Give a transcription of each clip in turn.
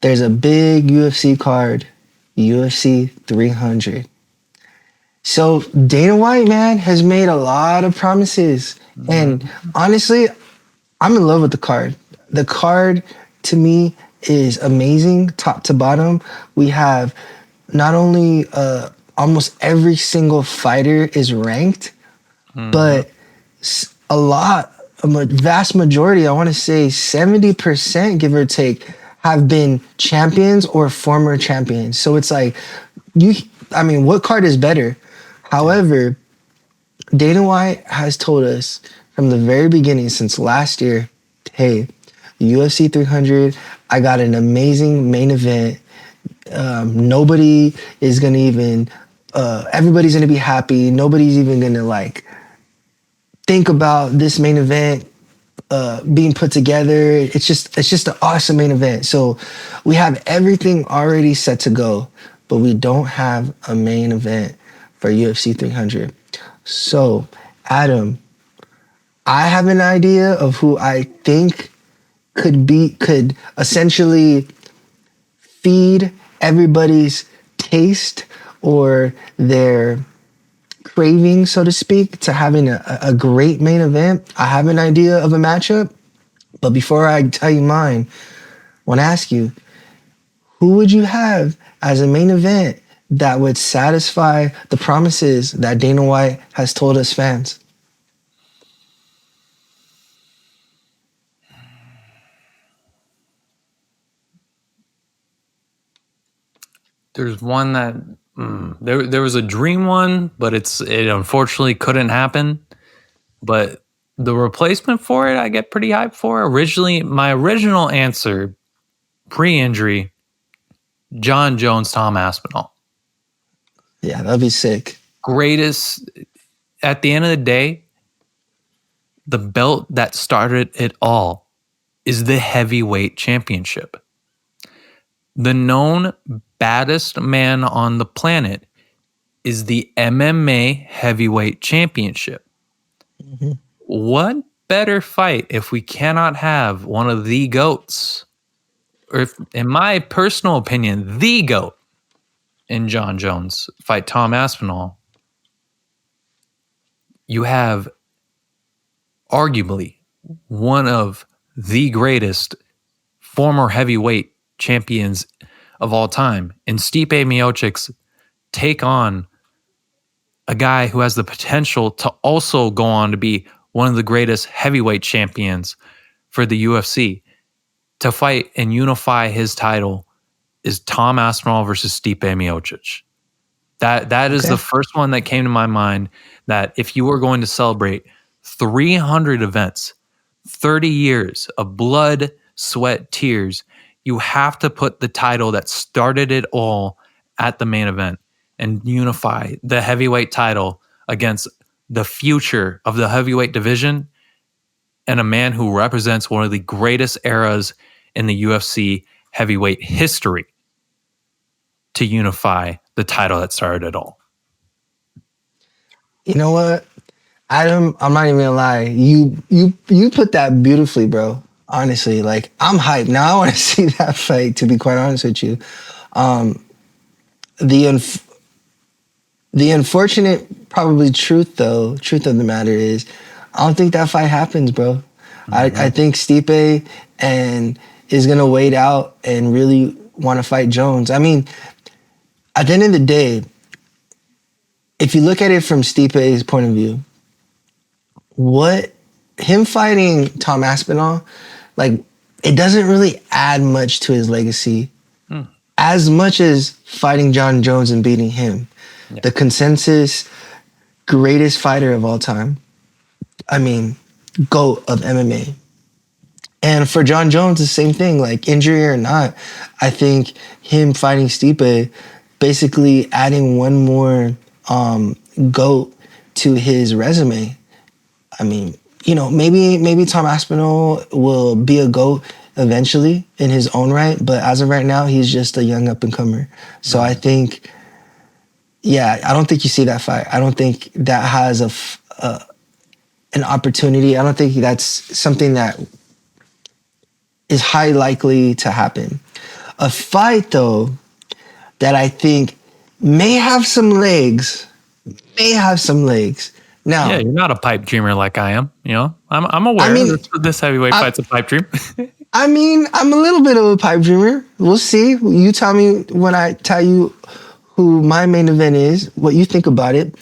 there's a big UFC card, UFC 300. So Dana White, man, has made a lot of promises. And honestly, I'm in love with the card. The card to me is amazing, top to bottom. We have not only almost every single fighter is ranked, but a vast majority, I want to say 70%, give or take, have been champions or former champions. So it's like, what card is better? However, Dana White has told us from the very beginning, since last year, hey, UFC 300, I got an amazing main event. Nobody is going to even, everybody's going to be happy. Nobody's even going to think about this main event being put together. It's just an awesome main event. So we have everything already set to go, but we don't have a main event for UFC 300. So, Adam, I have an idea of who I think could essentially feed everybody's taste or their craving, so to speak, to having a great main event. I have an idea of a matchup, but before I tell you mine, I want to ask you, who would you have as a main event that would satisfy the promises that Dana White has told us fans? There's one that there was a dream one, but it unfortunately couldn't happen. But the replacement for it, I get pretty hyped for. Originally, my original answer, pre-injury, John Jones, Tom Aspinall. Yeah, that'd be sick. Greatest. At the end of the day, the belt that started it all is the heavyweight championship. The known baddest man on the planet is the MMA heavyweight championship. Mm-hmm. What better fight if we cannot have one of the GOATs, or if, in my personal opinion, the GOAT in John Jones fight Tom Aspinall? You have arguably one of the greatest former heavyweight champions of all time in Stipe Miocic's take on a guy who has the potential to also go on to be one of the greatest heavyweight champions for the UFC. To fight and unify his title is Tom Aspinall versus Stipe Miocic. That is the first one that came to my mind, that if you were going to celebrate 300 events, 30 years of blood, sweat, tears, you have to put the title that started it all at the main event and unify the heavyweight title against the future of the heavyweight division and a man who represents one of the greatest eras in the UFC heavyweight history to unify the title that started it all. You know what, Adam? I'm not even gonna lie. You put that beautifully, bro. Honestly, I'm hyped now. I want to see that fight. To be quite honest with you, the unfortunate, probably truth of the matter is, I don't think that fight happens, bro. Mm-hmm. I think Stipe is gonna wait out and really want to fight Jones. I mean, at the end of the day, if you look at it from Stipe's point of view, him fighting Tom Aspinall, it doesn't really add much to his legacy as much as fighting John Jones and beating him. Yeah. The consensus greatest fighter of all time. I mean, GOAT of MMA. And for John Jones, the same thing, injury or not. I think him fighting Stipe, basically adding one more GOAT to his resume. I mean, maybe Tom Aspinall will be a GOAT eventually in his own right, but as of right now, he's just a young up-and-comer. So I think, I don't think you see that fight. I don't think that has an opportunity. I don't think that's something that is high likely to happen. A fight though that I think may have some legs. May have some legs. Yeah, Now, you're not a pipe dreamer like I am. You know, I'm I aware mean, this heavyweight I, fight's a pipe dream. I mean, I'm a little bit of a pipe dreamer. We'll see. You tell me when I tell you who my main event is, what you think about it.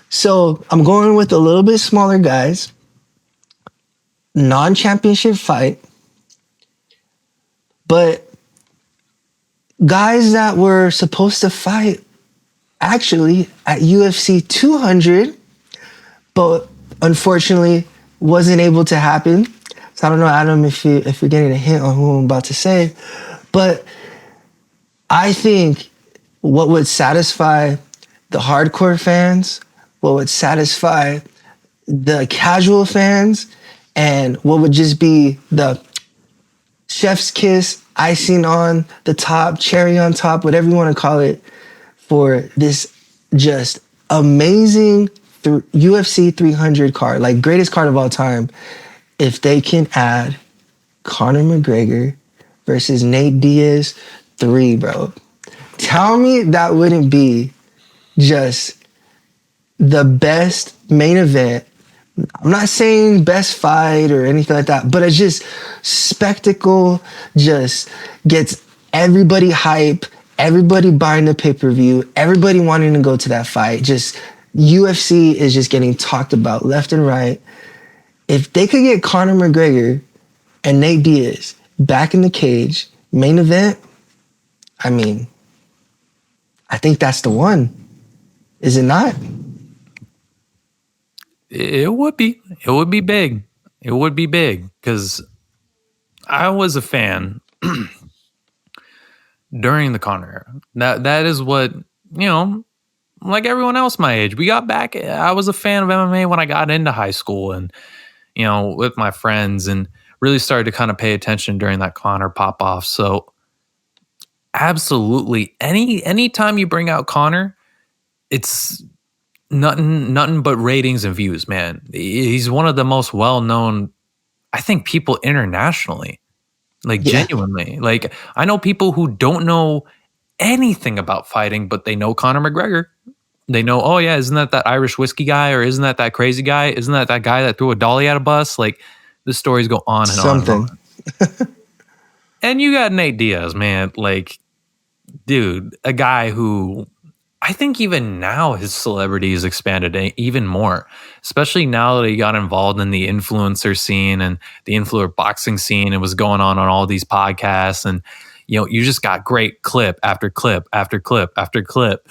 So I'm going with a little bit smaller guys, non-championship fight, but guys that were supposed to fight actually at UFC 200, but unfortunately wasn't able to happen. So I don't know, Adam, if you're getting a hint on who I'm about to say, but I think what would satisfy the hardcore fans, what would satisfy the casual fans, and what would just be the chef's kiss, icing on the top, cherry on top, whatever you want to call it, for this just amazing UFC 300 card, like greatest card of all time, if they can add Conor McGregor versus Nate Diaz 3, bro. Tell me that wouldn't be just the best main event. I'm not saying best fight or anything like that, but it's just spectacle, just gets everybody hype, everybody buying the pay-per-view, everybody wanting to go to that fight. Just UFC is just getting talked about left and right. If they could get Conor McGregor and Nate Diaz back in the cage, main event, I mean, I think that's the one. Is it not? It would be. It would be big. It would be big because I was a fan during the Conor era. That is what, you know, like everyone else my age, we got back. I was a fan of MMA when I got into high school and, you know, with my friends, and really started to kind of pay attention during that Conor pop off. So absolutely anytime you bring out Conor, it's nothing but ratings and views, man. He's one of the most well-known, I think, people internationally. Like, Yeah. genuinely. Like, I know people who don't know anything about fighting, but they know Conor McGregor. They know, oh yeah, isn't that Irish whiskey guy, or isn't that crazy guy? Isn't that guy that threw a dolly at a bus? Like, the stories go on and on and on. And you got Nate Diaz, man. Like, dude, a guy who I think even now his celebrity has expanded even more, especially now that he got involved in the influencer scene and the influencer boxing scene and was going on all these podcasts. And, you know, you just got great clip after clip after clip after clip.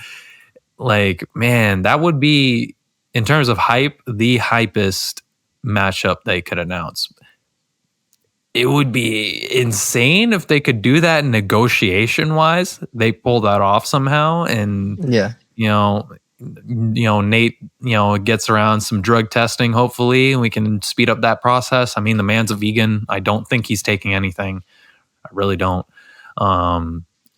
Like, man, that would be, in terms of hype, the hypest matchup they could announce. It would be insane if they could do that negotiation wise. They pull that off somehow, and Yeah. you know, Nate, gets around some drug testing. Hopefully, and we can speed up that process. I mean, the man's a vegan. I don't think he's taking anything. I really don't,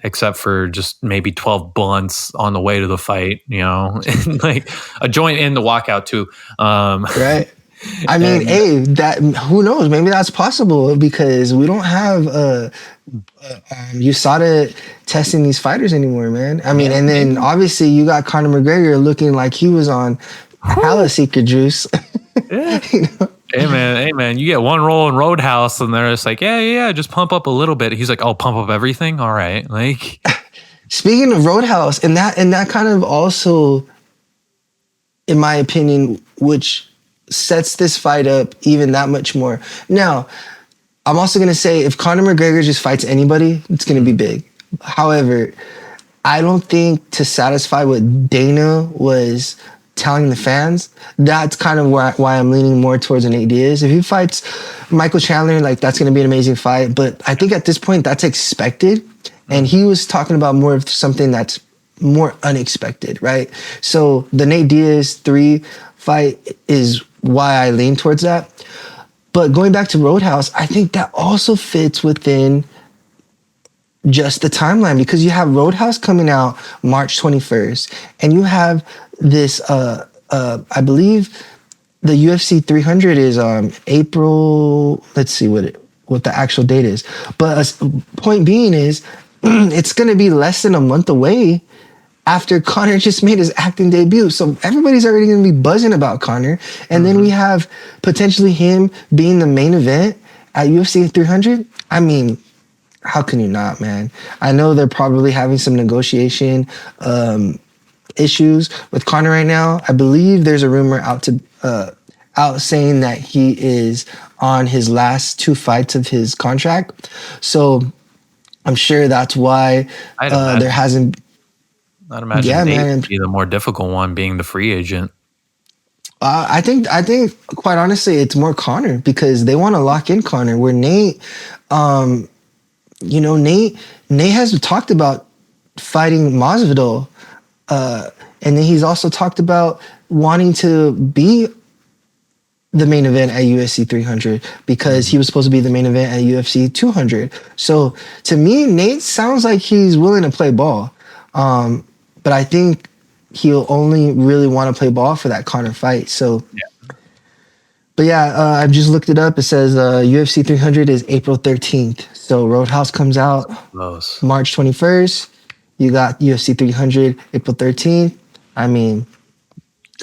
except for just maybe 12 blunts on the way to the fight. You know, and like a joint in the walkout too. Right. I mean, hey, that, who knows? Maybe that's possible because we don't have USADA testing these fighters anymore, man. I mean, and then obviously you got Conor McGregor looking like he was on hella secret juice. Yeah. You know? Hey man, you get one roll in Roadhouse and they're just like, yeah, just pump up a little bit. He's like, oh, pump up everything? All right. Like, speaking of Roadhouse, and that kind of also, in my opinion, which sets this fight up even that much more. Now, I'm also going to say if Conor McGregor just fights anybody, it's going to be big. However, I don't think to satisfy what Dana was telling the fans, that's kind of why I'm leaning more towards an Nate Diaz. If he fights Michael Chandler, like, that's going to be an amazing fight. But I think at this point, that's expected. And he was talking about more of something that's more unexpected, right? So the Nate Diaz 3 fight is why I lean towards that. But going back to Roadhouse, I think that also fits within just the timeline because you have Roadhouse coming out March 21st, and you have this, I believe the UFC 300 is April, let's see what the actual date is. But point being is, it's gonna be less than a month away after Conor just made his acting debut. So everybody's already going to be buzzing about Conor. And then we have potentially him being the main event at UFC 300. I mean, how can you not, man? I know they're probably having some negotiation issues with Conor right now. I believe there's a rumor out saying that he is on his last 2 fights of his contract. So I'm sure that's why I'd imagine, there hasn't. I'd imagine Yeah, Nate man. would be the more difficult one, being the free agent. I think quite honestly, it's more Connor because they want to lock in Connor. Where Nate, Nate has talked about fighting Masvidal, and then he's also talked about wanting to be the main event at UFC 300 because he was supposed to be the main event at UFC 200. So to me, Nate sounds like he's willing to play ball, but I think he'll only really want to play ball for that Conor fight. So, but yeah, I've just looked it up. It says UFC 300 is April 13th. So Roadhouse comes out Close. March 21st. You got UFC 300 April 13th. I mean,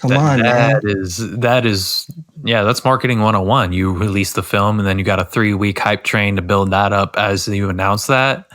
come on, man. That is, yeah, that's marketing 101. You release the film and then you got a 3-week hype train to build that up as you announce that.